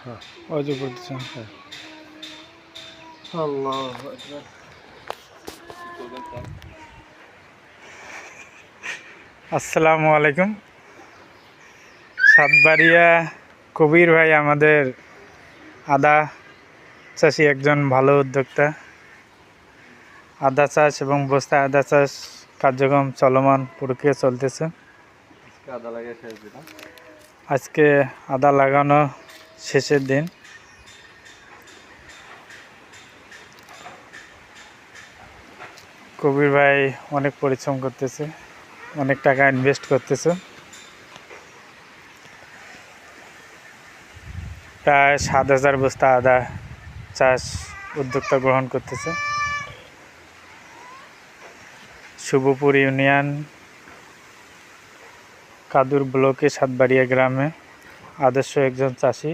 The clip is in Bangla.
হ্যাঁ অজু করতেছেন। হ্যাঁ। আল্লাহু আকবার। আসসালামু আলাইকুম। সাতবাড়িয়া কবির ভাই আমাদের আদা চাষি, একজন ভালো উদ্যোক্তা। আদা চাষ এবং বস্তা আদা চাষ কার্যক্রম চলমান প্রক্রিয়া চলতেছে। আদা লাগিয়ে শেষ দিন। আজকে আদা লাগানো শেষের দিন। কবির ভাই অনেক পরিশ্রম করতেছে, অনেক টাকা ইনভেস্ট করতেছে। প্রায় 7,000 বস্তা আদা চাষ উদ্যোক্তা গ্রহণ করতেছে। শুভপুর ইউনিয়ন কাদুর ব্লকে সাতবাড়িয়া গ্রামে আদর্শ একজন চাষি।